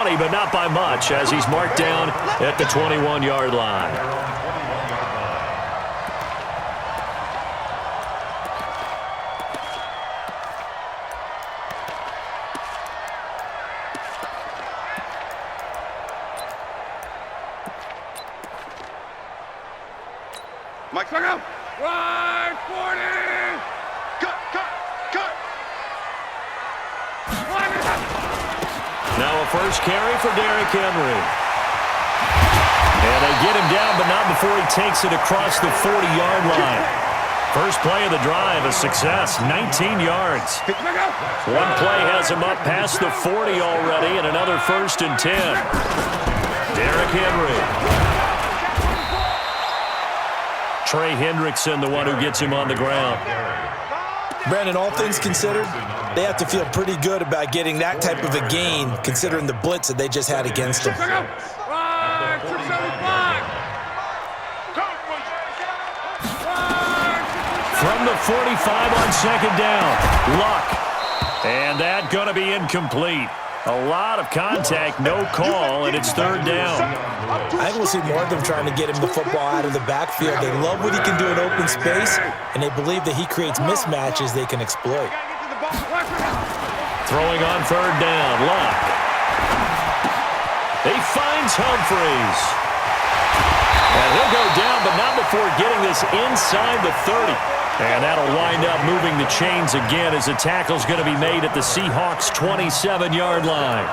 But not by much as he's marked down at the 21-yard line. Mike, back out. Right, 40. Cut. Now a first carry for Derrick Henry. And they get him down, but not before he takes it across the 40-yard line. First play of the drive, a success, 19 yards. One play has him up past the 40 already, and another 1st and 10. Derrick Henry. Trey Hendrickson, the one who gets him on the ground. Brandon, all things considered, they have to feel pretty good about getting that type of a gain, considering the blitz that they just had against them. From the 45 on 2nd down, Luck. And that going to be incomplete. A lot of contact, no call, and it's 3rd down. I think we'll see more of them trying to get him the football out of the backfield. They love what he can do in open space, and they believe that he creates mismatches they can exploit. Throwing on 3rd down, Luck. He finds Humphries. And he'll go down, but not before getting this inside the 30. And that'll wind up moving the chains again as the tackle's going to be made at the Seahawks' 27-yard line.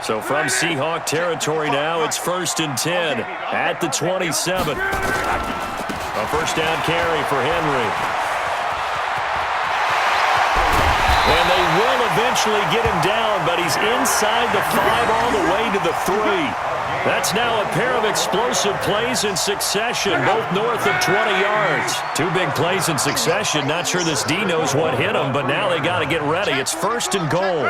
So from Seahawk territory now, it's 1st and 10 at the 27. A first down carry for Henry. And they will eventually get him down, but he's inside the 5 all the way to the 3. That's now a pair of explosive plays in succession, both north of 20 yards. 2 big plays in succession. Not sure this D knows what hit him, but now they got to get ready. It's 1st and goal.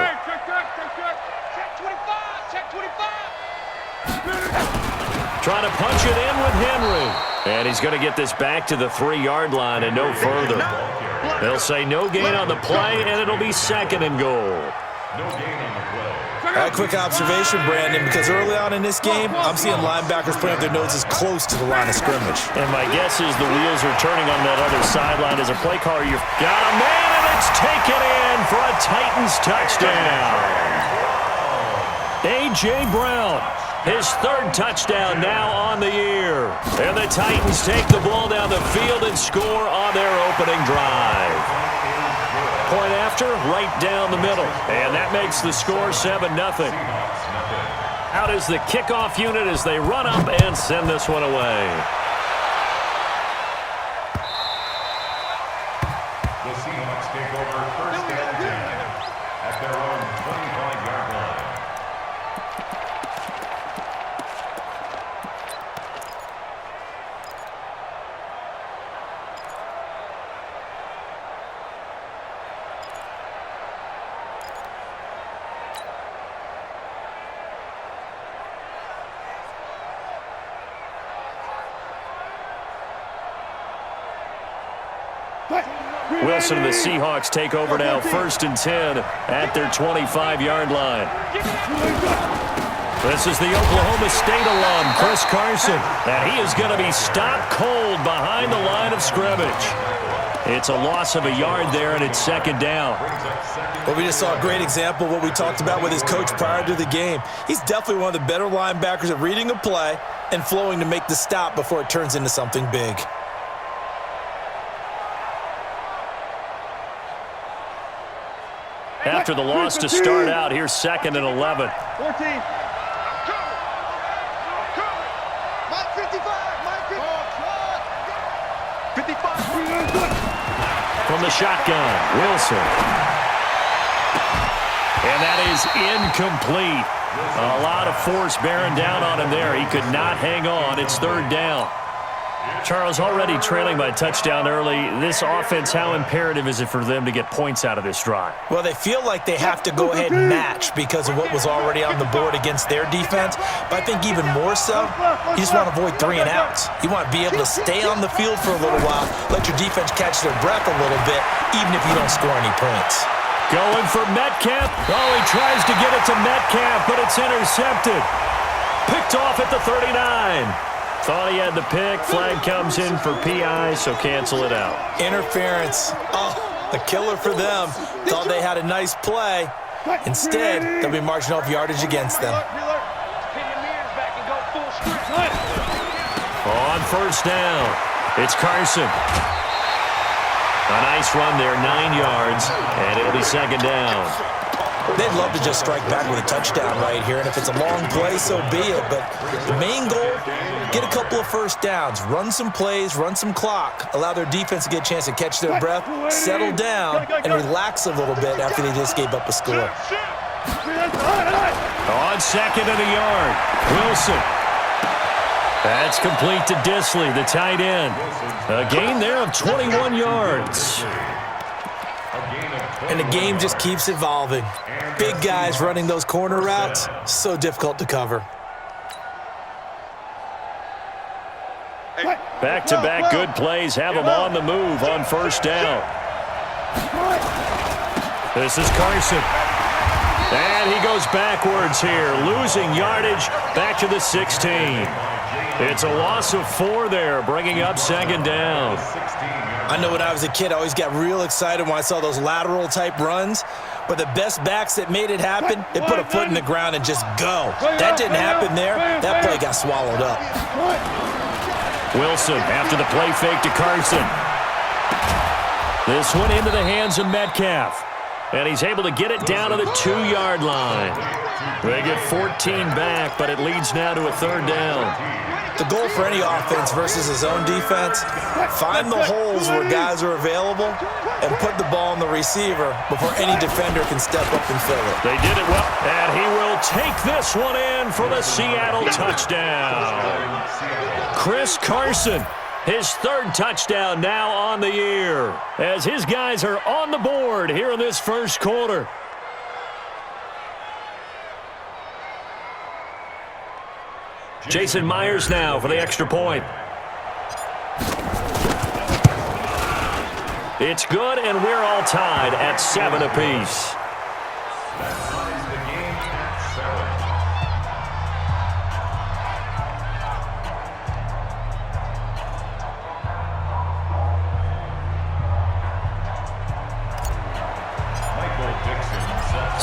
Trying to punch it in with Henry. And he's going to get this back to the 3-yard line and no further. They'll say no gain on the play, and it'll be 2nd and goal. A quick observation, Brandon, because early on in this game, I'm seeing linebackers putting up their noses close to the line of scrimmage. And my guess is the wheels are turning on that other sideline. As a play caller, you've got a man, and it's taken in for a Titans touchdown. A.J. Brown, his 3rd touchdown now on the year. And the Titans take the ball down the field and score on their opening drive. Point after, right down the middle. And that makes the score 7-0. Out is the kickoff unit as they run up and send this one away. The Seahawks take over 1st and 10 at their own 25-yard line. Wilson and the Seahawks take over now, 1st and 10 at their 25-yard line. This is the Oklahoma State alum, Chris Carson, and he is going to be stopped cold behind the line of scrimmage. It's a loss of a yard there, and it's 2nd down. Well, we just saw a great example of what we talked about with his coach prior to the game. He's definitely one of the better linebackers at reading a play and flowing to make the stop before it turns into something big. After the loss to start out, here's 2nd and 11. 14. From the shotgun, Wilson. And that is incomplete. A lot of force bearing down on him there. He could not hang on. It's 3rd down. Charles, already trailing by a touchdown early. This offense, how imperative is it for them to get points out of this drive? Well, they feel like they have to go ahead and match because of what was already on the board against their defense. But I think even more so, you just want to avoid 3 and outs. You want to be able to stay on the field for a little while, let your defense catch their breath a little bit, even if you don't score any points. Going for Metcalf. Oh, he tries to get it to Metcalf, but it's intercepted. Picked off at the 39. Thought he had the pick. Flag comes in for PI, so cancel it out. Interference. Oh, a killer for them. Thought they had a nice play. Instead, they'll be marching off yardage against them. On first down, it's Carson. A nice run there, 9 yards, and it'll be second down. They'd love to just strike back with a touchdown right here, and if it's a long play, so be it. But the main goal, get a couple of first downs, run some plays, run some clock, allow their defense to get a chance to catch their breath, settle down, and relax a little bit after they just gave up a score. On second and a yard, Wilson. That's complete to Disley, the tight end. A gain there of 21 yards. And the game just keeps evolving. Big guys running those corner routes, so difficult to cover. Back-to-back good plays have them on the move on first down. This is Carson. And he goes backwards here, losing yardage back to the 16. It's a loss of 4 there, bringing up second down. I know when I was a kid, I always got real excited when I saw those lateral-type runs. But the best backs that made it happen, they put a foot in the ground and just go. That didn't happen there. That play got swallowed up. Wilson after the play fake to Carson. This one into the hands of Metcalf. And he's able to get it down to the 2-yard line. They get 14 back, but it leads now to a third down. The goal for any offense versus his own defense, find the holes where guys are available and put the ball on the receiver before any defender can step up and fill it. They did it well, and he will take this one in for the Seattle touchdown. Chris Carson, his 3rd touchdown now on the year, as his guys are on the board here in this first quarter. Jason Myers now for the extra point. It's good, and we're all tied at 7 apiece.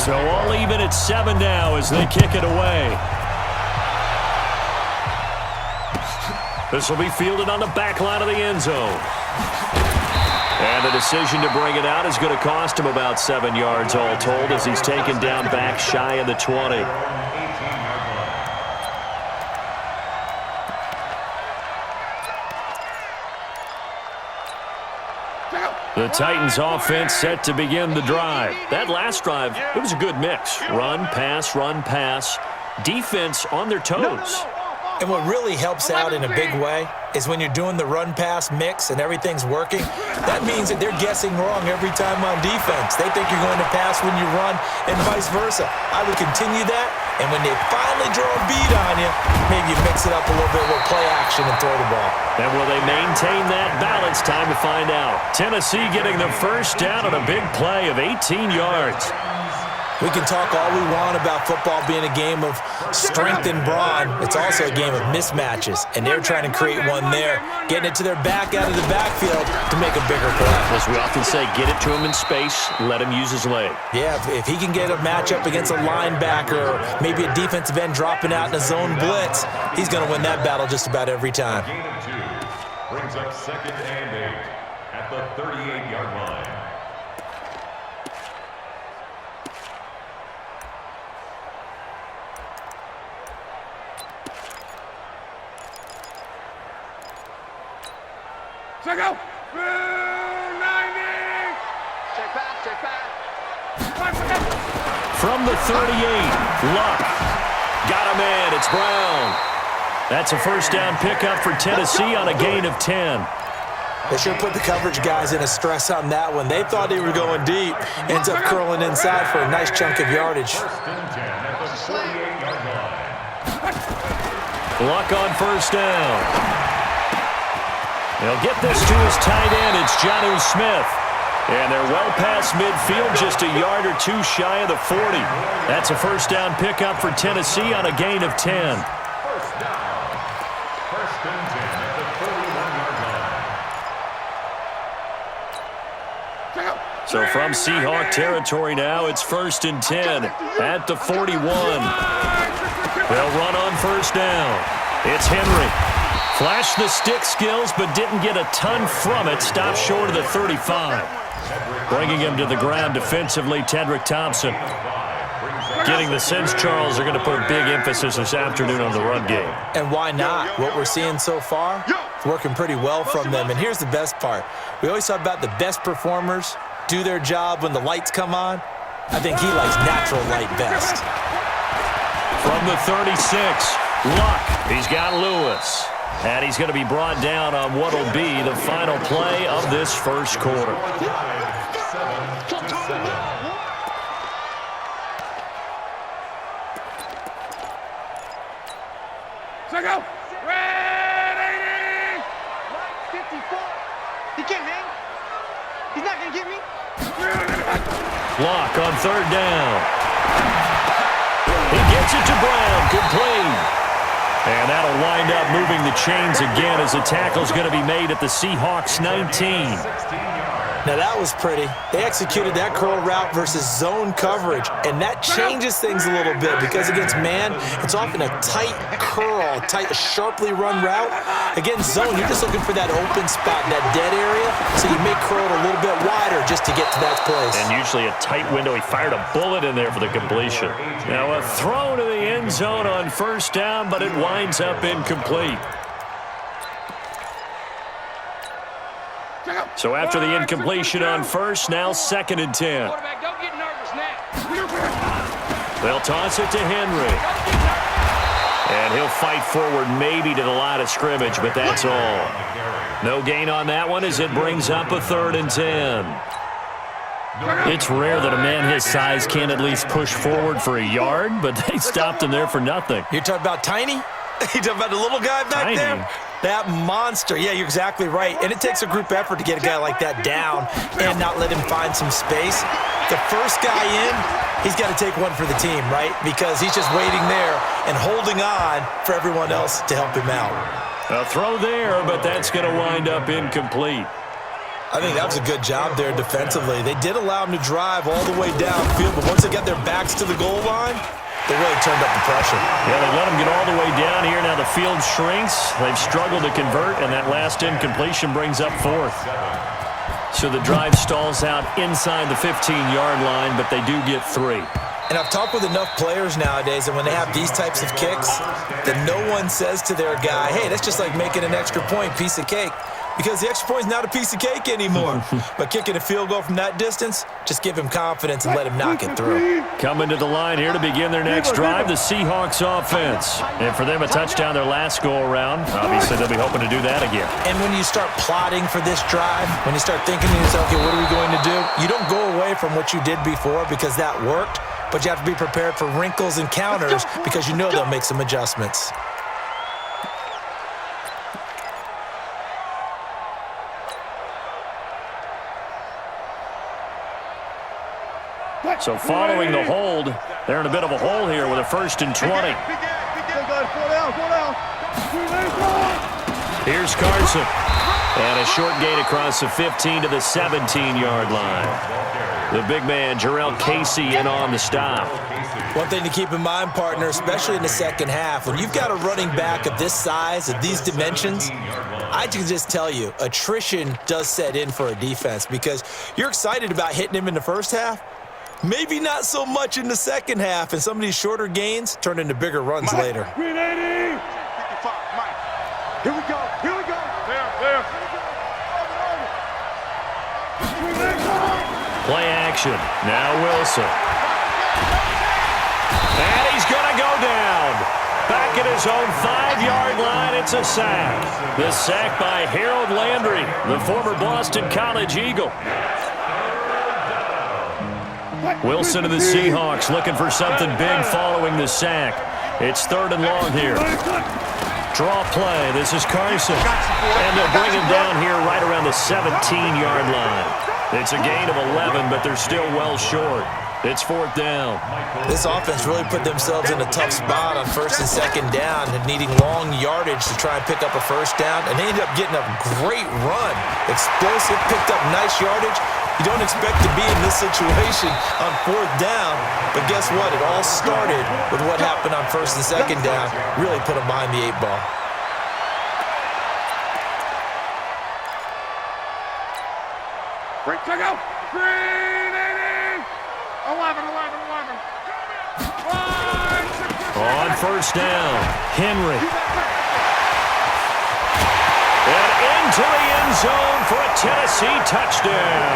So all even at 7 now as they kick it away. This will be fielded on the back line of the end zone. And the decision to bring it out is going to cost him about 7 yards all told as he's taken down back shy of the 20. The Titans offense set to begin the drive. That last drive, it was a good mix. Run, pass, defense on their toes. And what really helps out in a big way is when you're doing the run-pass mix and everything's working, that means that they're guessing wrong every time on defense. They think you're going to pass when you run and vice versa. I would continue that, and when they finally draw a beat on you, maybe you mix it up a little bit with play action and throw the ball. And will they maintain that balance? Time to find out. Tennessee getting the first down on a big play of 18 yards. We can talk all we want about football being a game of strength and brawn. It's also a game of mismatches, and they're trying to create one there, getting it to their back out of the backfield to make a bigger play. As we often say, get it to him in space, let him use his leg. Yeah, if he can get a matchup against a linebacker or maybe a defensive end dropping out in a zone blitz, he's going to win that battle just about every time. Gain of 2 brings up 2nd and 8 at the 38-yard line. Check out. 90. Check back. From the 38, Luck. Got him in. It's Brown. That's a first down pickup for Tennessee on a gain of 10. They sure put the coverage guys in a stress on that one. They thought they were going deep. Ends up curling inside for a nice chunk of yardage. Luck on first down. He'll get this to his tight end. It's Jonnu Smith. And they're well past midfield, just a yard or two shy of the 40. That's a first down pickup for Tennessee on a gain of 10. First down. First and 10 at the 41-yard line. So from Seahawk territory now, it's first and 10 at the 41. They'll run on first down. It's Henry. Flashed the stick skills, but didn't get a ton from it. Stopped short of the 35. Bringing him to the ground defensively, Tedrick Thompson. Getting the sense, Charles, they're going to put a big emphasis this afternoon on the run game. And why not? What we're seeing so far, it's working pretty well from them. And here's the best part. We always talk about the best performers do their job when the lights come on. I think he likes natural light best. From the 36, Luck. He's got Lewis. And he's going to be brought down on what will be the final play of this first quarter. Go! Red 80! 54. He can't hang. He's not going to get me. Luck on third down. He gets it to Brown. Complete. And that'll wind up moving the chains again as the tackle's going to be made at the Seahawks 19. Now that was pretty. They executed that curl route versus zone coverage, and that changes things a little bit because against man, it's often a tight curl, sharply run route. Against zone, you're just looking for that open spot, that dead area, so you make curl a little bit wider just to get to that place. And usually a tight window. He fired a bullet in there for the completion. Now a throw to the end zone on first down, but it winds up incomplete. So after the incompletion on first, now second and 10. Quarterback, don't get nervous now. They'll toss it to Henry. And he'll fight forward maybe to the line of scrimmage, but that's all. No gain on that one as it brings up a third and 10. It's rare that a man his size can't at least push forward for a yard, but they stopped him there for nothing. You're talking about Tiny? You talking about the little guy back there? That monster. Yeah, you're exactly right. And it takes a group effort to get a guy like that down and not let him find some space. The first guy in, he's got to take one for the team, right? Because he's just waiting there and holding on for everyone else to help him out. A throw there, but that's going to wind up incomplete. I think that was a good job there defensively. They did allow him to drive all the way downfield, but once they got their backs to the goal line, they really turned up the pressure. Yeah, they let him get all the way down here. Now the field shrinks. They've struggled to convert, and that last incompletion brings up fourth. So the drive stalls out inside the 15-yard line, but they do get 3. And I've talked with enough players nowadays, and when they have these types of kicks, that no one says to their guy, hey, that's just like making an extra point, piece of cake. Because the extra point is not a piece of cake anymore. But kicking a field goal from that distance, just give him confidence and let him knock it through. Coming to the line here to begin their next drive, the Seahawks offense. And for them, a touchdown their last go-around. Obviously, they'll be hoping to do that again. And when you start plotting for this drive, when you start thinking to yourself, okay, what are we going to do? You don't go away from what you did before because that worked, but you have to be prepared for wrinkles and counters because you know they'll make some adjustments. So following the hold, they're in a bit of a hole here with a first and 20. Here's Carson. And a short gain across the 15 to the 17-yard line. The big man, Jarrell Casey, in on the stop. One thing to keep in mind, partner, especially in the second half, when you've got a running back of this size, of these dimensions, I can just tell you, attrition does set in for a defense because you're excited about hitting him in the first half. Maybe not so much in the second half, and some of these shorter gains turn into bigger runs later. Green 80! 55, Mike. Here we go. Here we go. There. Play action. Now Wilson. And he's going to go down. Back at his own 5-yard line, it's a sack. The sack by Harold Landry, the former Boston College Eagle. Wilson of the Seahawks looking for something big following the sack. It's third and long here. Draw play. This is Carson. And they'll bring him down here right around the 17-yard line. It's a gain of 11, but they're still well short. It's 4th down. This offense really put themselves in a tough spot on 1st and 2nd down and needing long yardage to try and pick up a 1st down, and they ended up getting a great run. Explosive, picked up nice yardage. You don't expect to be in this situation on 4th down, but guess what? It all started with what happened on 1st and 2nd down. Really put them behind the 8 ball. Break, check out. 11. On 1st down, Henry. And into the end zone for a Tennessee touchdown.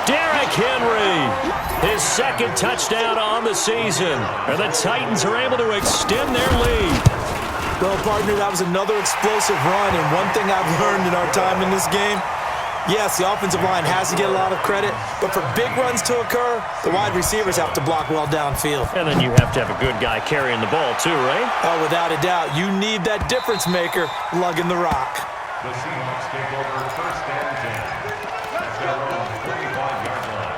Derrick Henry, his 2nd touchdown on the season. And the Titans are able to extend their lead. Well, partner, that was another explosive run, and one thing I've learned in our time in this game, yes, the offensive line has to get a lot of credit, but for big runs to occur, the wide receivers have to block well downfield. And then you have to have a good guy carrying the ball too, right? Oh, without a doubt. You need that difference maker lugging the rock. The Seahawks take over 1st and 10 at their own 45-yard line.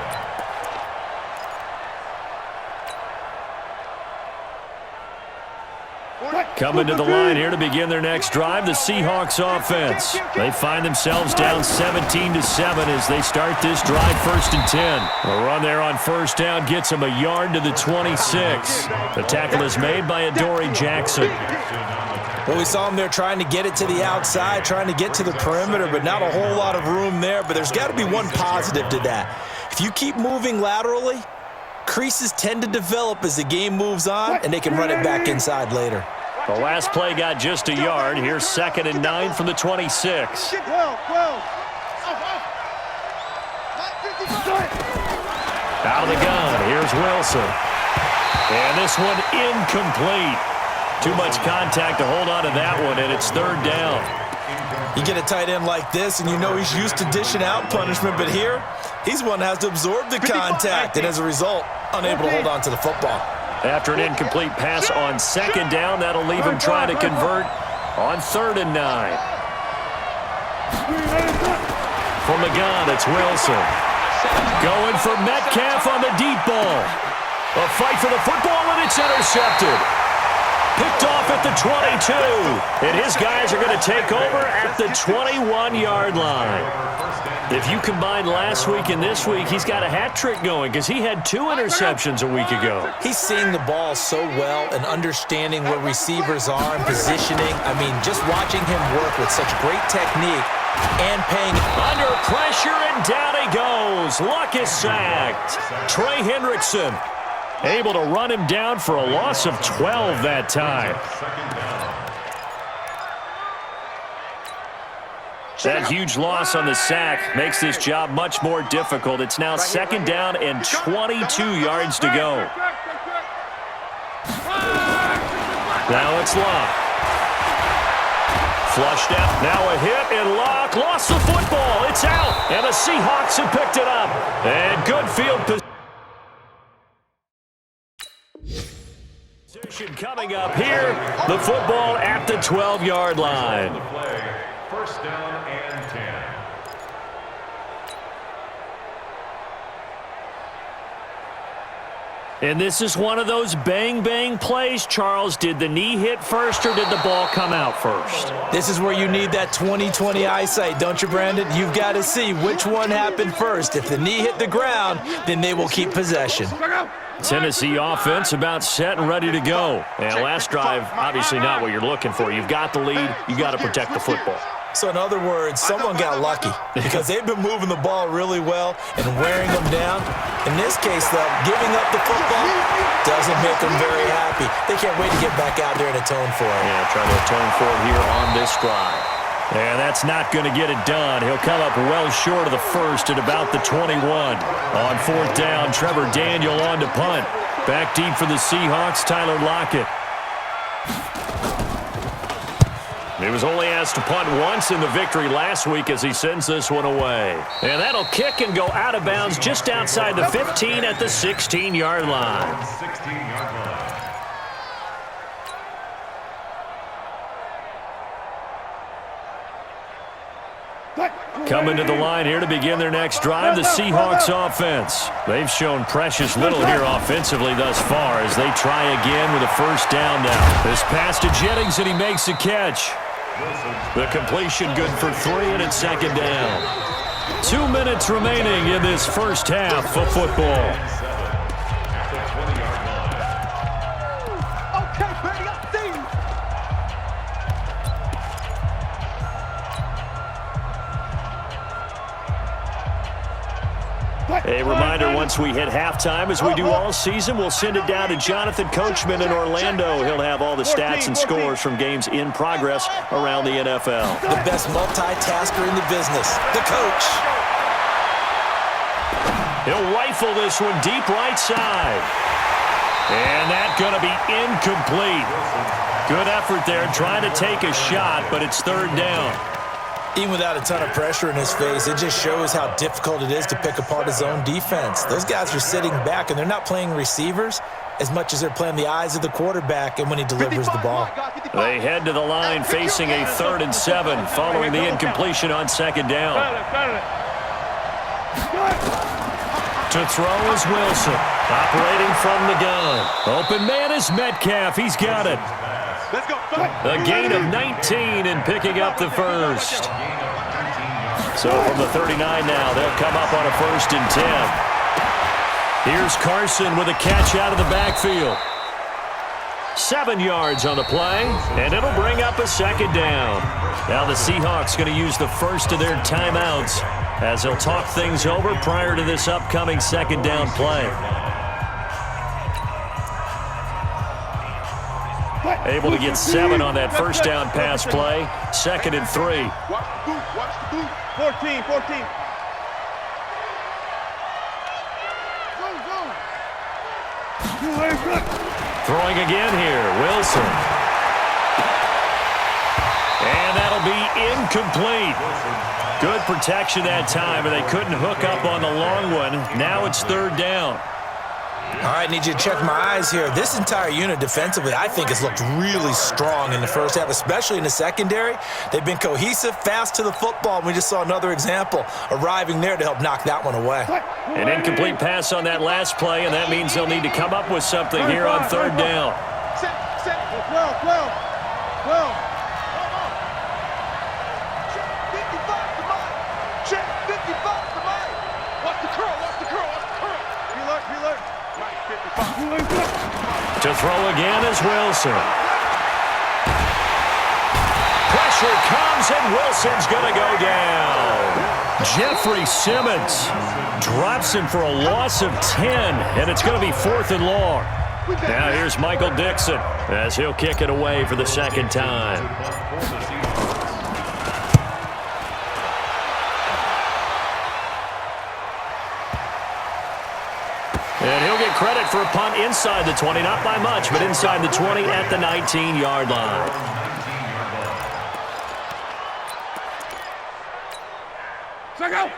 Coming to the line here to begin their next drive, the Seahawks offense. They find themselves down 17-7 as they start this drive 1st and 10. A run there on 1st down gets them a yard to the 26. The tackle is made by Adoree Jackson. Well, we saw him there trying to get it to the outside, trying to get to the perimeter, but not a whole lot of room there. But there's got to be one positive to that. If you keep moving laterally, creases tend to develop as the game moves on, and they can run it back inside later. The last play got just a yard. Here's 2nd and 9 from the 26. Out of the gun, here's Wilson. And this one incomplete. Too much contact to hold on to that one, and it's 3rd down. You get a tight end like this, and you know he's used to dishing out punishment, but here, he's one that has to absorb the contact, and as a result, unable to hold on to the football. After an incomplete pass on 2nd down, that'll leave him trying to convert on 3rd and 9. From the gun, it's Wilson. Going for Metcalf on the deep ball. A fight for the football, and it's intercepted. Picked off at the 22. And his guys are going to take over at the 21-yard line. If you combine last week and this week, he's got a hat trick going because he had 2 interceptions a week ago. He's seeing the ball so well and understanding where receivers are and positioning. I mean, just watching him work with such great technique and paying. Under pressure, and down he goes. Luck is sacked. Trey Hendrickson able to run him down for a loss of 12 that time. That huge loss on the sack makes this job much more difficult. It's now 2nd down and 22 yards to go. Now it's Luck. Flushed out. Now a hit, and Luck lost the football. It's out, and the Seahawks have picked it up. And good field position coming up here. The football at the 12-yard line. 1st down and 10. And this is one of those bang-bang plays, Charles. Did the knee hit first or did the ball come out first? This is where you need that 20/20 eyesight, don't you, Brandon? You've got to see which one happened first. If the knee hit the ground, then they will keep possession. Tennessee offense about set and ready to go. And last drive, obviously not what you're looking for. You've got the lead. You got to protect the football. So in other words, someone got lucky because they've been moving the ball really well and wearing them down. In this case, though, giving up the football doesn't make them very happy. They can't wait to get back out there and atone for it. Yeah, trying to atone for it here on this drive. And that's not going to get it done. He'll come up well short of the first at about the 21. On 4th down, Trevor Daniel on to punt. Back deep for the Seahawks, Tyler Lockett. He was only asked to punt once in the victory last week as he sends this one away. And that'll kick and go out of bounds just outside the 15 at the 16-yard line. 16-yard line. Coming to the line here to begin their next drive, the Seahawks offense. They've shown precious little here offensively thus far as they try again with a first down now. This pass to Jennings, and he makes the catch. The completion good for 3, and it's second down. 2 minutes remaining in this first half of football. A reminder, once we hit halftime, as we do all season, we'll send it down to Jonathan Coachman in Orlando. He'll have all the stats and scores from games in progress around the NFL. The best multitasker in the business, the coach. He'll rifle this one deep right side. And that's going to be incomplete. Good effort there trying to take a shot, but it's third down. Even without a ton of pressure in his face, it just shows how difficult it is to pick apart his own defense. Those guys are sitting back, and they're not playing receivers as much as they're playing the eyes of the quarterback and when he delivers the ball. They head to the line facing a 3rd and 7 following the incompletion on second down. To throw is Wilson, operating from the gun. Open man is Metcalf. He's got it. A gain of 19 and picking up the first. So from the 39 now, they'll come up on a 1st and 10. Here's Carson with a catch out of the backfield. 7 yards on the play, and it'll bring up a second down. Now the Seahawks going to use the first of their timeouts as they'll talk things over prior to this upcoming second down play. Able to get 7 on that first down pass play. 2nd and 3. Watch the boot. Watch the boot. 14. Throwing again here, Wilson. And that'll be incomplete. Good protection that time, but they couldn't hook up on the long one. Now it's third down. All right, need you to check my eyes here. This entire unit defensively, I think, has looked really strong in the first half, especially in the secondary. They've been cohesive, fast to the football. We just saw another example arriving there to help knock that one away. An incomplete pass on that last play, and that means they'll need to come up with something here on third down. Set. 12. 55 to mine. Check. 55 to mine. Watch the curl. Reload. Right, 55. To throw again is Wilson. Pressure comes, and Wilson's going to go down. Jeffrey Simmons drops him for a loss of 10, and it's going to be 4th and long. Now here's Michael Dixon as he'll kick it away for the second time. And he'll get credit for a punt inside the 20, not by much, but inside the 20 at the 19-yard line.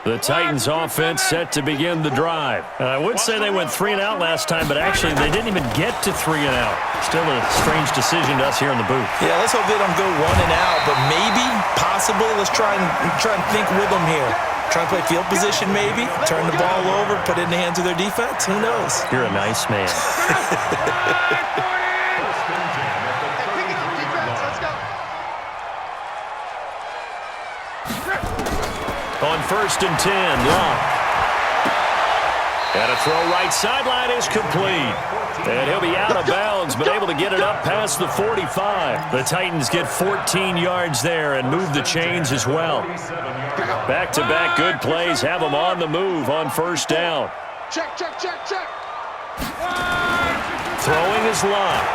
The Titans offense set to begin the drive. I would say they went 3 and out last time, but actually they didn't even get to 3 and out. Still a strange decision to us here in the booth. Yeah, let's hope they don't go 1 and out, but maybe, possibly, let's try and think with them here. Try and play field position maybe, turn the ball over, put it in the hands of their defense. Who knows? You're a nice man. On 1st and 10, Locke. And a throw right sideline is complete. And he'll be out of bounds, but able to get it up past the 45. The Titans get 14 yards there and move the chains as well. Back-to-back good plays have them on the move on first down. Check. Throwing is Locke.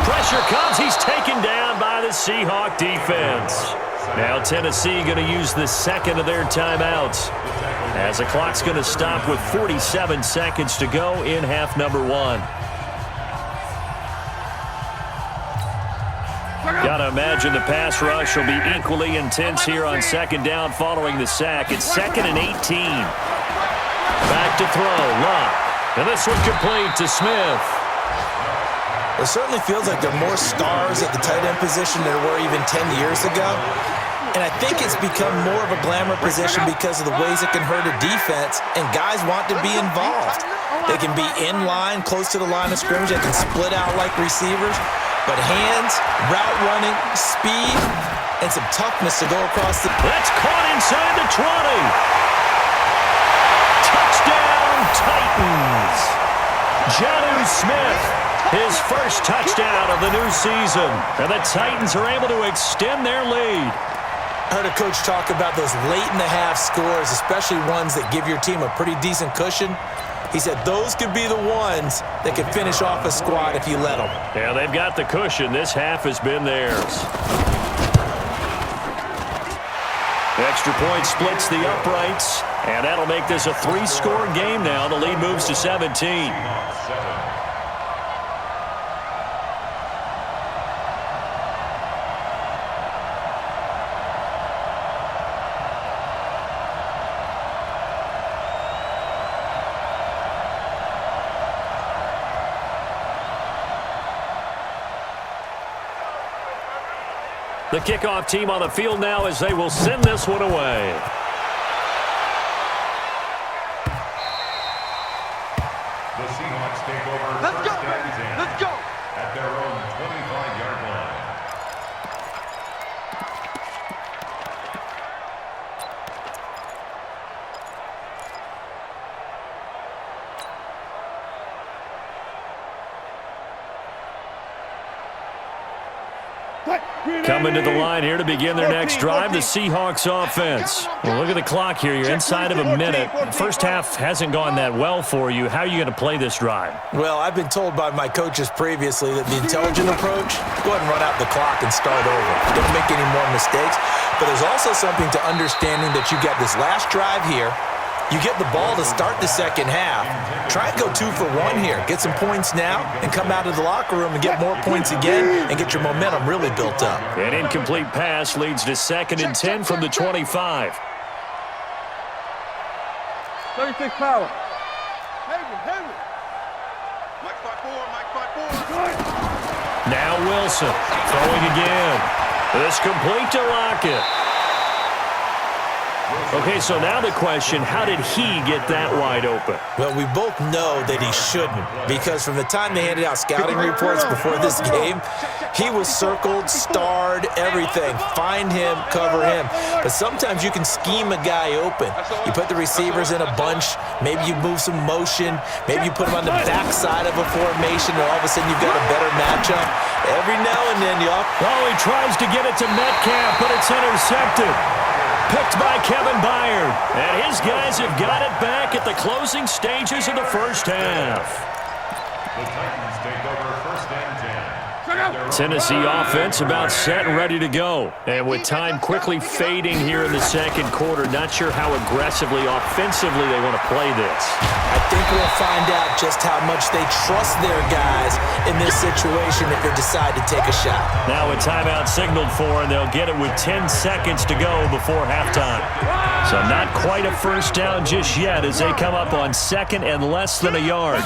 Pressure comes. He's taken down by the Seahawk defense. Now Tennessee going to use the second of their timeouts as the clock's going to stop with 47 seconds to go in half number 1. Got to imagine the pass rush will be equally intense here on second down following the sack. It's 2nd and 18. Back to throw, Locke. And this one complete to Smith. It certainly feels like there are more stars at the tight end position than there were even 10 years ago. And I think it's become more of a glamour position because of the ways it can hurt a defense, and guys want to be involved. They can be in line, close to the line of scrimmage. They can split out like receivers. But hands, route running, speed, and some toughness to go across the... That's caught inside the 20. Touchdown, Titans. Jonnu Smith, his first touchdown of the new season. And the Titans are able to extend their lead. I heard a coach talk about those late-in-the-half scores, especially ones that give your team a pretty decent cushion. He said those could be the ones that could finish off a squad if you let them. Yeah, they've got the cushion. This half has been theirs. Extra point splits the uprights, and that'll make this a 3-score game now. The lead moves to 17. The kickoff team on the field now as they will send this one away. The Seahawks take over Let's go, first and 10 let's go. at their own 25-yard line. Coming to the line here to begin their next drive, the Seahawks offense. Well, look at the clock here. You're inside of a minute. The first half hasn't gone that well for you. How are you going to play this drive? Well, I've been told by my coaches previously that the intelligent approach, go ahead and run out the clock and start over. Don't make any more mistakes. But there's also something to understanding that you got this last drive here. You get the ball to start the second half. Try and go 2 for 1 here. Get some points now and come out of the locker room and get more points again and get your momentum really built up. An incomplete pass leads to 2nd and 10 from the 25. 36 power. Mike 5-4, Mike 5-4. Now Wilson throwing again. This complete to Lockett. Okay, so now the question, how did he get that wide open? Well, we both know that he shouldn't, because from the time they handed out scouting reports before this game, he was circled, starred, everything. Find him, cover him. But sometimes you can scheme a guy open. You put the receivers in a bunch, maybe you move some motion, maybe you put him on the backside of a formation, and all of a sudden you've got a better matchup. Every now and then, y'all. Oh, he tries to get it to Metcalf, but it's intercepted. Picked by Kevin Byard. And his guys have got it back at the closing stages of the first half. The Titans take over first and 10. Tennessee offense about set and ready to go. And with time quickly fading here in the second quarter, not sure how aggressively, offensively they want to play this. I think we'll find out just how much they trust their guys in this situation if they decide to take a shot. Now a timeout signaled for, and they'll get it with 10 seconds to go before halftime. So not quite a first down just yet as they come up on 2nd and less than a yard.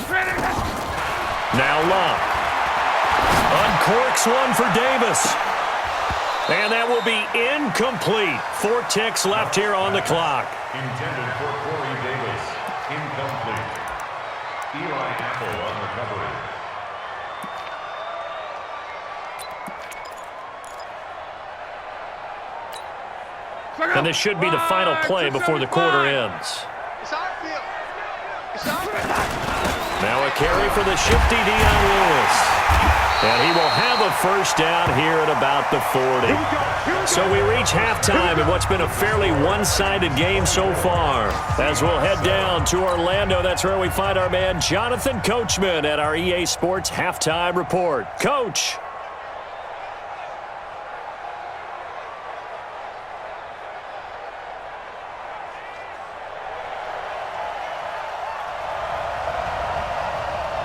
Now Locke. Uncorks one for Davis. And that will be incomplete. 4 ticks left here on the clock. Intended for Corey Davis. Incomplete. Eli Apple on recovery. And this should be the final play before the quarter ends. It's our field. It's our field. Now a carry for the shifty Dion Lewis. And he will have a first down here at about the 40. So we reach halftime in what's been a fairly one-sided game so far. As we'll head down to Orlando, that's where we find our man Jonathan Coachman at our EA Sports Halftime Report. Coach.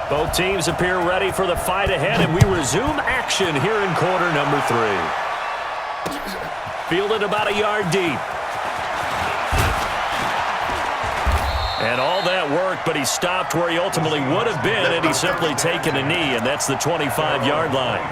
Both teams appear ready for the fight ahead, and we resume action here in quarter number 3. Fielded about a yard deep. And all that work, but he stopped where he ultimately would have been, and he's simply taken a knee, and that's the 25-yard line.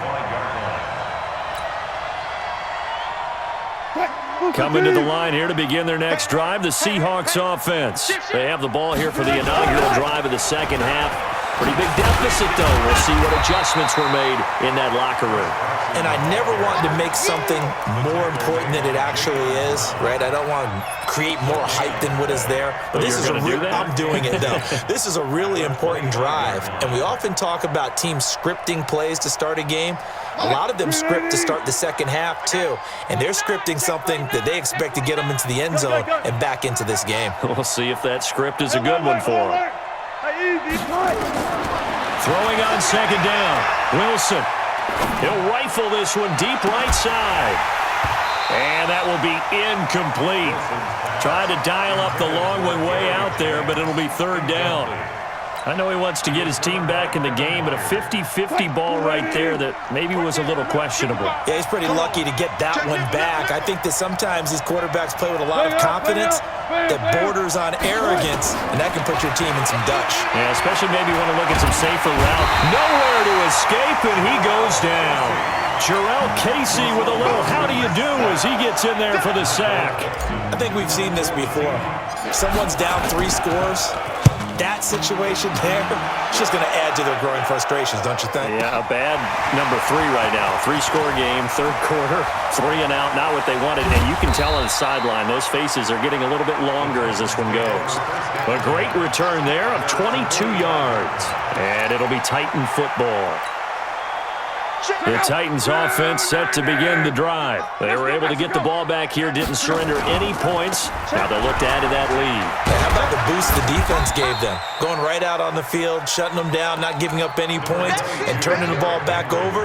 Coming to the line here to begin their next drive, the Seahawks offense. They have the ball here for the inaugural drive of the second half. Pretty big deficit, though. We'll see what adjustments were made in that locker room. And I never want to make something more important than it actually is, right? I don't want to create more hype than what is there. But this is I'm doing it, though. This is a really important drive. And we often talk about teams scripting plays to start a game. A lot of them script to start the second half, too. And they're scripting something that they expect to get them into the end zone and back into this game. We'll see if that script is a good one for them. Throwing on second down. Wilson. He'll rifle this one deep right side. And that will be incomplete. Trying to dial up the long one way out there, but it'll be third down. I know he wants to get his team back in the game, but a 50-50 ball right there that maybe was a little questionable. Yeah, he's pretty lucky to get that one back. I think that sometimes these quarterbacks play with a lot of confidence that borders on arrogance, and that can put your team in some Dutch. Yeah, especially maybe want to look at some safer route. Nowhere to escape, and he goes down. Jarrell Casey with a little how do you do as he gets in there for the sack. I think we've seen this before. Someone's down 3 scores. That situation there, it's just going to add to their growing frustrations, don't you think? Yeah, a bad number 3 right now. 3-score game, third quarter, 3 and out, not what they wanted. And you can tell on the sideline, those faces are getting a little bit longer as this one goes. A great return there of 22 yards. And it'll be Titan football. The Titans offense set to begin the drive. They were able to get the ball back here, didn't surrender any points. Now they'll look to add to that lead. How about the boost the defense gave them? Going right out on the field, shutting them down, not giving up any points, and turning the ball back over.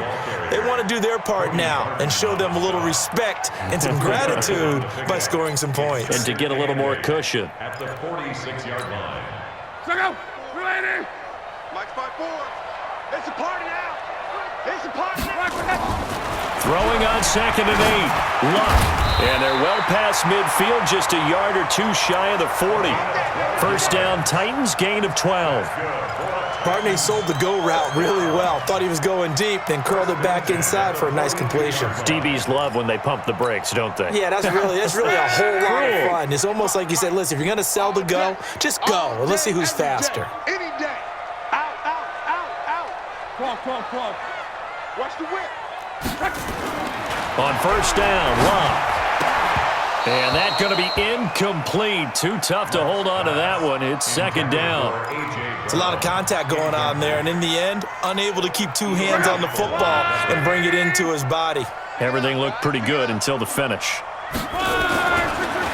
They want to do their part now and show them a little respect and some gratitude by scoring some points. And to get a little more cushion. At the 46-yard line. Mike's by 4. It's a party now. It's a party now. Throwing on second and 8. Luck. And they're well past midfield, just a yard or 2 shy of the 40. First down, Titans, gain of 12. Barney sold the go route really well. Thought he was going deep, then curled it back inside for a nice completion. DBs love when they pump the brakes, don't they? Yeah, that's really a whole lot of fun. It's almost like you said, listen, if you're going to sell the go, just go, and let's see who's faster. Any day. Out. Come on. Watch the whip. On first down, Luck. And that's going to be incomplete. Too tough to hold on to that one. It's second down. It's a lot of contact going on there, and in the end, unable to keep 2 hands on the football and bring it into his body. Everything looked pretty good until the finish.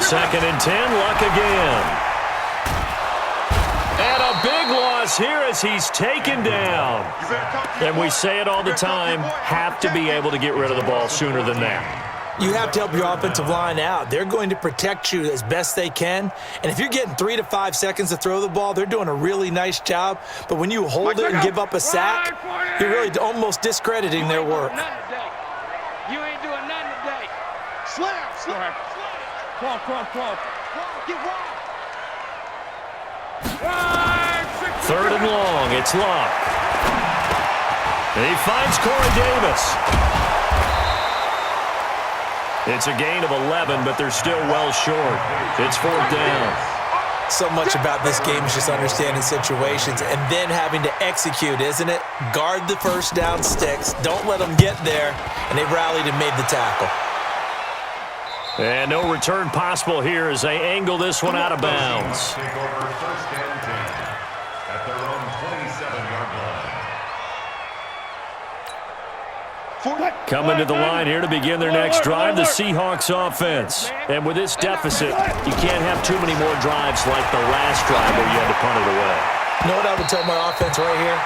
Second and 10, Luck again. And a big loss here as he's taken down. And we say it all the time, have to be able to get rid of the ball sooner than that. You have to help your offensive line out. They're going to protect you as best they can. And if you're getting 3 to 5 seconds to throw the ball, they're doing a really nice job. But when you hold it and give up a sack, you're really almost discrediting their work. You ain't doing nothing today. Slam. Come on. Get wild. Third and long, it's Luck. He finds Corey Davis. It's a gain of 11, but they're still well short. It's fourth down. So much about this game is just understanding situations and then having to execute, isn't it? Guard the first down sticks. Don't let them get there. And they rallied and made the tackle. And no return possible here as they angle this one out of bounds. Take over first and 10 at their own 27-yard line. Coming to the line here to begin their next drive, the Seahawks offense. And with this deficit, you can't have too many more drives like the last drive where you had to punt it away. You know what I would tell my offense right here?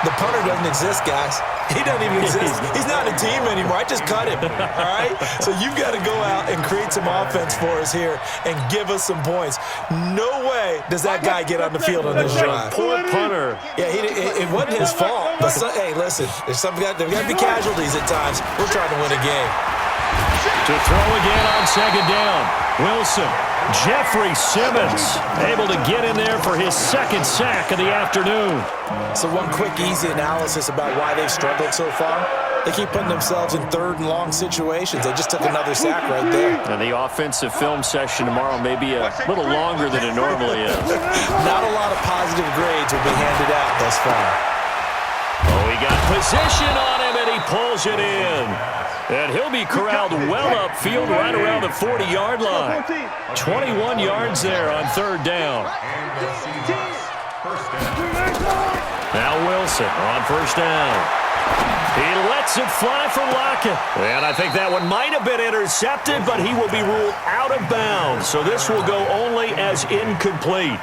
The punter doesn't exist, guys. He doesn't even exist. He's not a team anymore. I just cut him, all right? So you've got to go out and create some offense for us here and give us some points. No way does that guy get on the field on this drive. Poor punter. Yeah, it wasn't his fault. But hey, listen, there's got to be casualties at times. We're trying to win a game. To throw again on second down. Wilson. Jeffrey Simmons able to get in there for his second sack of the afternoon. So one quick, easy analysis about why they've struggled so far. They keep putting themselves in third and long situations. They just took another sack right there. And the offensive film session tomorrow may be a little longer than it normally is. Not a lot of positive grades will be handed out thus far. Oh, he got position on him, and he pulls it in. And he'll be corralled well upfield right around the 40-yard line. 21 yards there on third down. Now Wilson on first down. He lets it fly for Lockett. And I think that one might have been intercepted, but he will be ruled out of bounds. So this will go only as incomplete.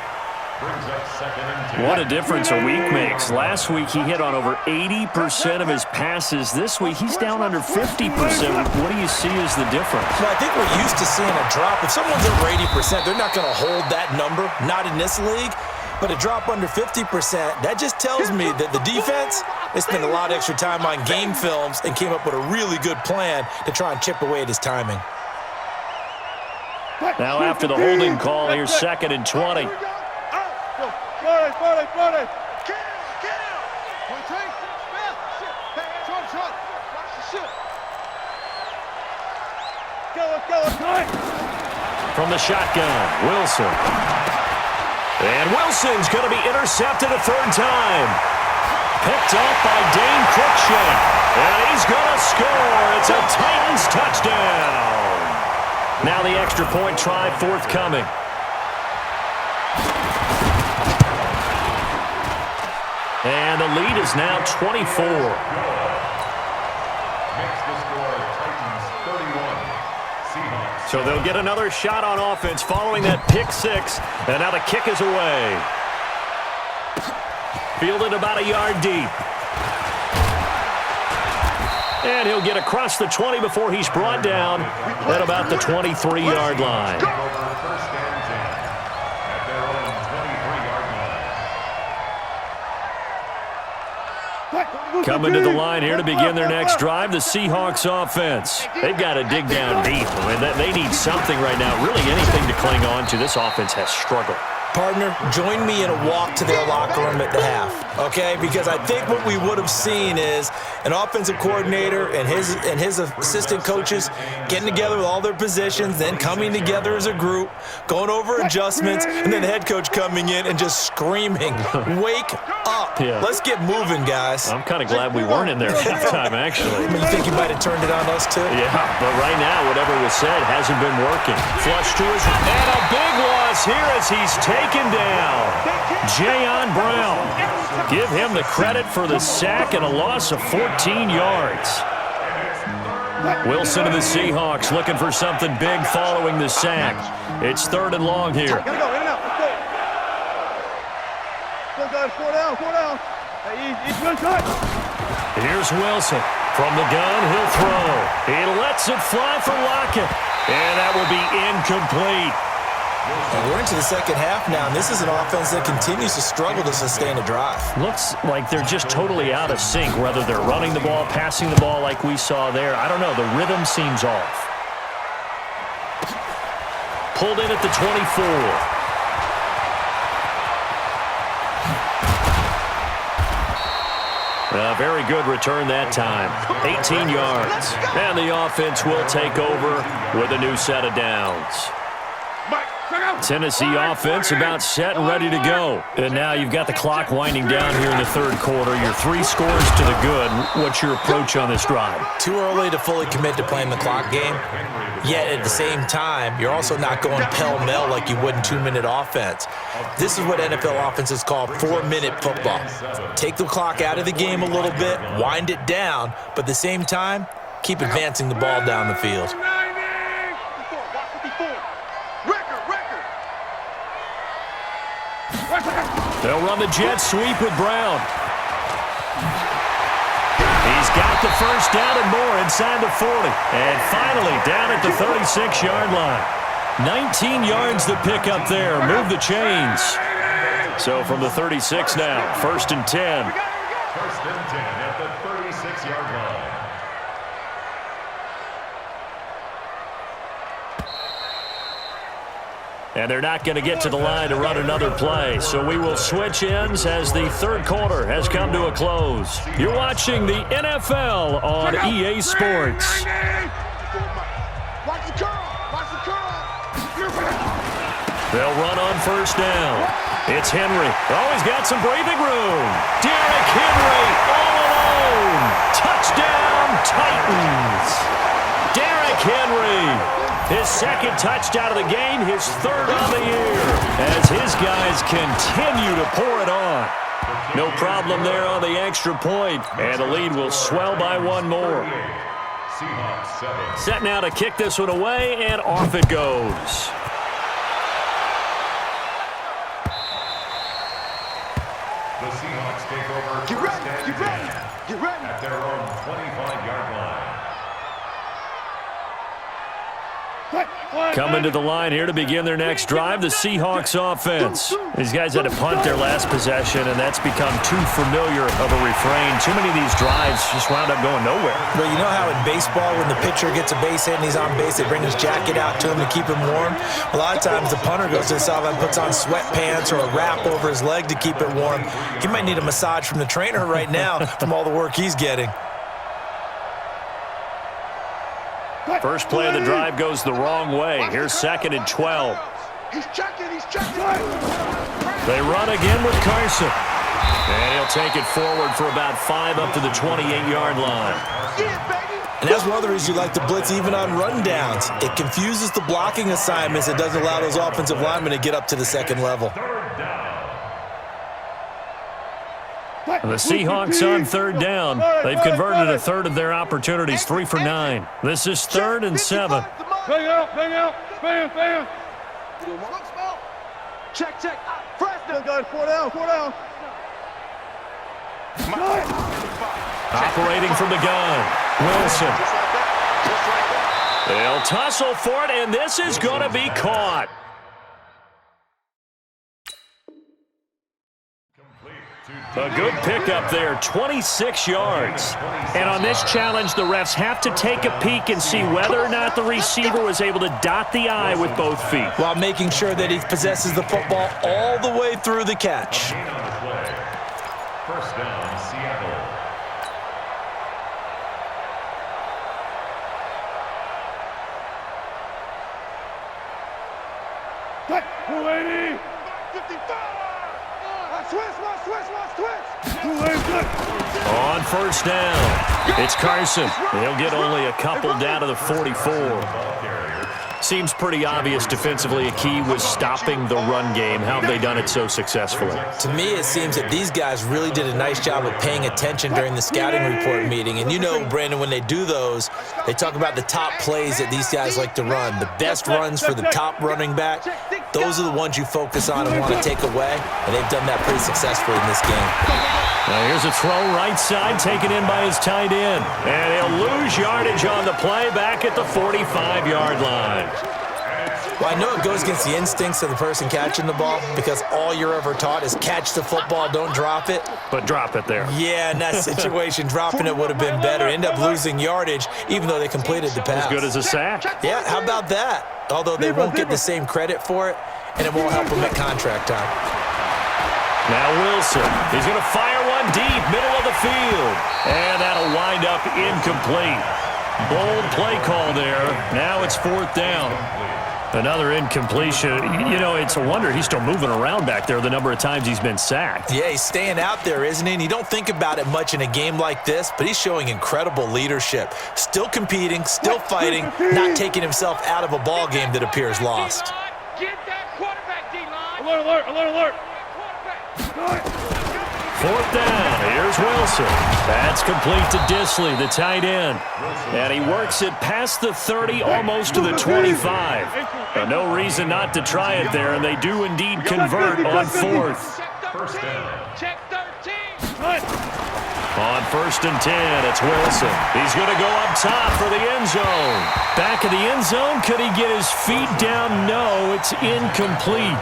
What a difference a week makes. Last week he hit on over 80% of his passes. This week he's down under 50%. What do you see as the difference? Well, I think we're used to seeing a drop. If someone's over 80%, they're not going to hold that number, not in this league. But a drop under 50%, that just tells me that the defense, they spent a lot of extra time on game films and came up with a really good plan to try and chip away at his timing. Now after the holding call, here's 2nd and 20. From the shotgun, Wilson. And Wilson's going to be intercepted a third time. Picked up by Dane Cruikshank. And he's going to score. It's a Titans touchdown. Now the extra point try forthcoming. And the lead is now 24. So they'll get another shot on offense following that pick six. And now the kick is away. Fielded about a yard deep. And he'll get across the 20 before he's brought down at about the 23-yard line. Coming to the line here to begin their next drive, the Seahawks offense. They've got to dig down deep. I mean, they need something right now, really anything to cling on to. This offense has struggled. Partner, join me in a walk to their locker room at the half, okay? Because I think what we would have seen is an offensive coordinator and his assistant coaches getting together with all their positions, then coming together as a group, going over adjustments, and then the head coach coming in and just screaming, "Wake up. Yeah. Let's get moving, guys." I'm kind of glad we weren't in there at halftime, actually. You think you might have turned it on us, too? Yeah, but right now, whatever was said hasn't been working. Flush to his... And a big loss here as he's taken down. Jayon Brown. Give him the credit for the sack and a loss of 14 yards. Wilson of the Seahawks looking for something big following the sack. It's 3rd and long here. Gotta go, in and out, let's go. Go, guys, 4 down, 4 down. Hey, each one touch. Here's Wilson. From the gun, he'll throw. He lets it fly for Lockett. And that will be incomplete. And we're into the second half now, and this is an offense that continues to struggle to sustain a drive. Looks like they're just totally out of sync, whether they're running the ball, passing the ball like we saw there. I don't know. The rhythm seems off. Pulled in at the 24. A very good return that time. 18 yards. And the offense will take over with a new set of downs. Tennessee offense about set and ready to go. And now you've got the clock winding down here in the third quarter. Your 3 scores to the good. What's your approach on this drive? Too early to fully commit to playing the clock game. Yet at the same time, you're also not going pell-mell like you would in 2-minute offense. This is what NFL offenses call 4-minute football. Take the clock out of the game a little bit, wind it down, but at the same time, keep advancing the ball down the field. They'll run the jet sweep with Brown. He's got the first down and more inside the 40. And finally down at the 36-yard line. 19 yards to pick up there. Move the chains. So from the 36 now, 1st and 10. 1st and 10 at the 36-yard line. And they're not going to get to the line to run another play. So we will switch ends as the third quarter has come to a close. You're watching the NFL on EA Sports. Watch the curl. Watch the curl. They'll run on first down. It's Henry. Oh, he's got some breathing room. Derrick Henry all alone. Touchdown, Titans. Derrick Henry. His second touchdown of the game, his third on the year, as his guys continue to pour it on. No problem there on the extra point, and the lead will swell by one more. Set now to kick this one away, and off it goes. The Seahawks take over first and 10 at their own 25-yard line. Coming to the line here to begin their next drive, the Seahawks offense. These guys had to punt their last possession, and that's become too familiar of a refrain. Too many of these drives just wound up going nowhere. But you know how in baseball, when the pitcher gets a base hit and he's on base, they bring his jacket out to him to keep him warm? A lot of times the punter goes to the sideline, puts on sweatpants or a wrap over his leg to keep it warm. He might need a massage from the trainer right now from all the work he's getting. First play of the drive goes the wrong way. Here's second and 12. He's checking. They run again with Carson. And he'll take it forward for about 5 up to the 28-yard line. And that's one of the reasons you like to blitz even on rundowns. It confuses the blocking assignments. It doesn't allow those offensive linemen to get up to the second level. And the Seahawks on third down. They've converted a third of their opportunities, 3 for 9. This is 3rd and 7. Bang out. Bam. Check. Fresh down, guys. 4 down. Operating from the gun, Wilson. They'll tussle for it, and this is going to be caught. A good pickup there, 26 yards. And on this challenge, the refs have to take a peek and see whether or not the receiver was able to dot the I with both feet. While making sure that he possesses the football all the way through the catch. First down, Seattle. Cut. 280. 55. On first down, it's Carson. He'll get only a couple down to the 44. Seems pretty obvious defensively a key was stopping the run game. How have they done it so successfully? To me, it seems that these guys really did a nice job of paying attention during the scouting report meeting. And you know, Brandon, when they do those, they talk about the top plays that these guys like to run. The best runs for the top running back, those are the ones you focus on and want to take away. And they've done that pretty successfully in this game. Now here's a throw right side taken in by his tight end. And he'll lose yardage on the play back at the 45-yard line. Well, I know it goes against the instincts of the person catching the ball because all you're ever taught is catch the football, don't drop it. But drop it there. Yeah, in that situation, dropping it would have been better. End up losing yardage even though they completed the pass. As good as a sack. Yeah, how about that? Although they won't get the same credit for it, and it won't help them at contract time. Now Wilson, he's going to fire one deep, middle of the field. And that'll wind up incomplete. Bold play call there. Now it's 4th down. Another incompletion. You know, it's a wonder he's still moving around back there the number of times he's been sacked. Yeah, he's staying out there, isn't he? And you don't think about it much in a game like this, but he's showing incredible leadership. Still competing, still fighting, not taking himself out of a ball game that appears lost. Get that quarterback, D-line. Alert. 4th down. Here's Wilson. That's complete to Disley, the tight end. And he works it past the 30, almost to the 25. No reason not to try it there, and they do indeed convert on 4th. First down. Check 13. On 1st and 10, it's Wilson. He's going to go up top for the end zone. Back of the end zone. Could he get his feet down? No, it's incomplete.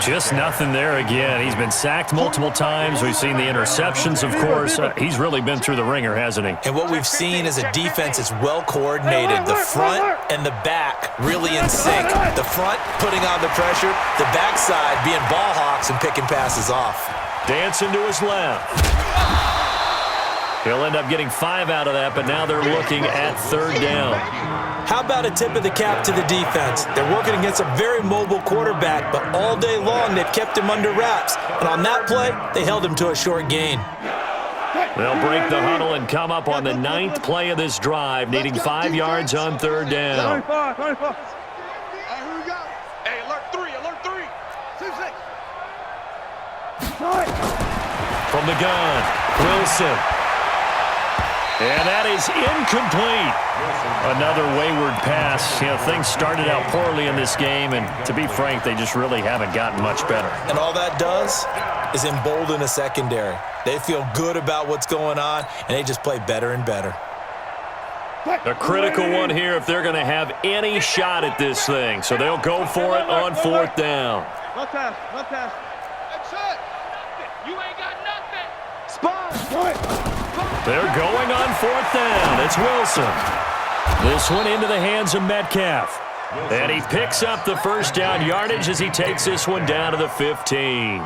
Just nothing there again. He's been sacked multiple times. We've seen the interceptions, of course. He's really been through the ringer, hasn't he? And what we've seen is a defense is well coordinated. The front and the back really in sync. The front putting on the pressure. The backside being ball hawks and picking passes off. Dancing to his left. He'll end up getting 5 out of that, but now they're looking at 3rd down. How about a tip of the cap to the defense? They're working against a very mobile quarterback, but all day long they've kept him under wraps. And on that play, they held him to a short gain. They'll break the huddle and come up on the 9th play of this drive, needing 5 yards on 3rd down. 25. Hey, here we go. Hey, alert 3, alert 3. 2-6. From the gun, Wilson. And that is incomplete. Another wayward pass. You know, things started out poorly in this game, and to be frank, they just really haven't gotten much better. And all that does is embolden a secondary. They feel good about what's going on, and they just play better and better. A critical one here if they're going to have any shot at this thing. So they'll go for it on 4th down. Left pass, left pass. That's it. You ain't got nothing. Spot. They're going on 4th down. It's Wilson. This one into the hands of Metcalf. And he picks up the 1st down yardage as he takes this one down to the 15.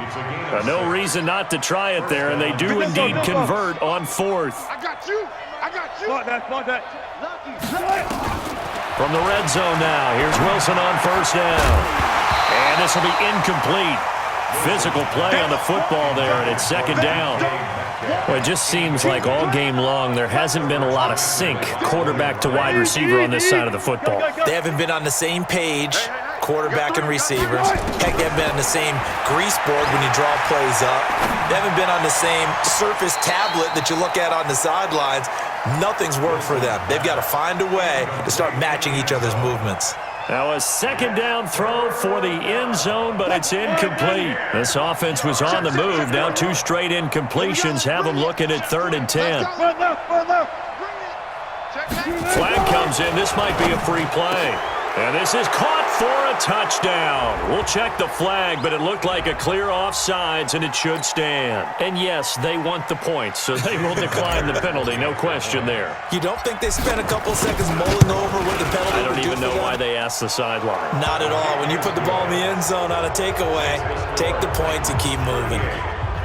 No reason not to try it there, and they do indeed convert on 4th. I got you. I got you. Spot that. From the red zone now, here's Wilson on 1st down. And this will be incomplete. Physical play on the football there, and it's 2nd down. Well, it just seems like all game long there hasn't been a lot of sync quarterback to wide receiver on this side of the football. They haven't been on the same page, quarterback and receivers. Heck, they haven't been on the same grease board when you draw plays up. They haven't been on the same surface tablet that you look at on the sidelines. Nothing's worked for them. They've got to find a way to start matching each other's movements. Now a 2nd down throw for the end zone, but it's incomplete. This offense was on the move. Now 2 straight incompletions have them looking at 3rd and 10. Flag comes in. This might be a free play. And this is caught for a touchdown. We'll check the flag, but it looked like a clear offsides, and it should stand. And yes, they want the points, so they will decline the penalty. No question there. You don't think they spent a couple seconds mulling over what the penalty I don't even know why they asked the sideline. Not at all. When you put the ball in the end zone on a takeaway, take the points and keep moving.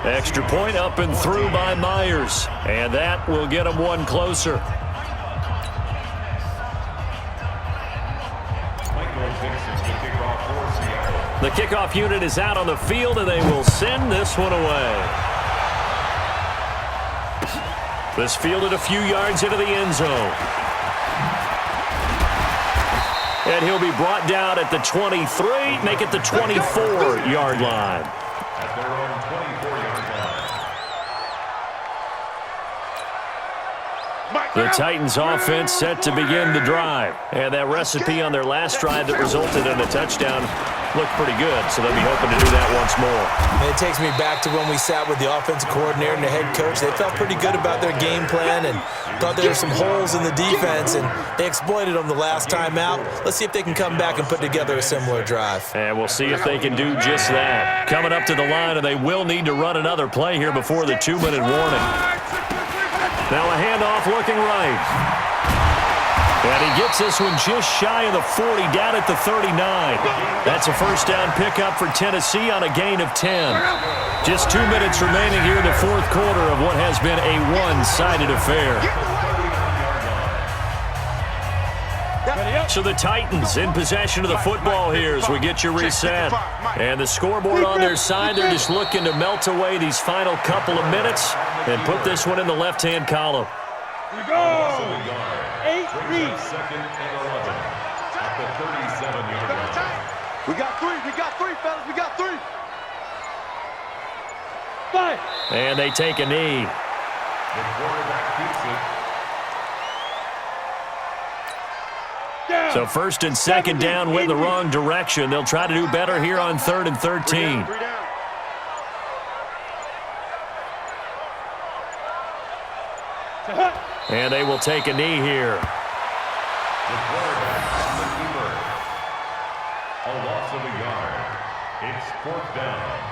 Extra point up and through by Myers, and that will get them 1 closer. The kickoff unit is out on the field, and they will send this one away. This fielded a few yards into the end zone. And he'll be brought down at the 23, make it the 24-yard line. At their own 24-yard line. The Titans offense set to begin the drive. And that recipe on their last drive that resulted in a touchdown looked pretty good, so they'll be hoping to do that once more. And it takes me back to when we sat with the offensive coordinator and the head coach. They felt pretty good about their game plan and thought there were some holes in the defense, and they exploited them the last time out. Let's see if they can come back and put together a similar drive. And we'll see if they can do just that. Coming up to the line, and they will need to run another play here before the 2-minute warning. Now a handoff looking right. And he gets this one just shy of the 40, down at the 39. That's a 1st down pickup for Tennessee on a gain of 10. Just 2 minutes remaining here in the 4th quarter of what has been a one-sided affair. So the Titans in possession of the football here as we get you reset. And the scoreboard on their side, they're just looking to melt away these final couple of minutes and put this one in the left-hand column. We go! 8 3. 2nd and 11 at the 37-yard line. We got 3, fellas, we got 3. 5. And they take a knee. The quarterback keeps it. Down. So 1st and 2nd down went the wrong direction. They'll try to do better here on 3rd and 13. And they will take a knee here. The quarterback on the keeper. A loss of a yard. It's 4th down.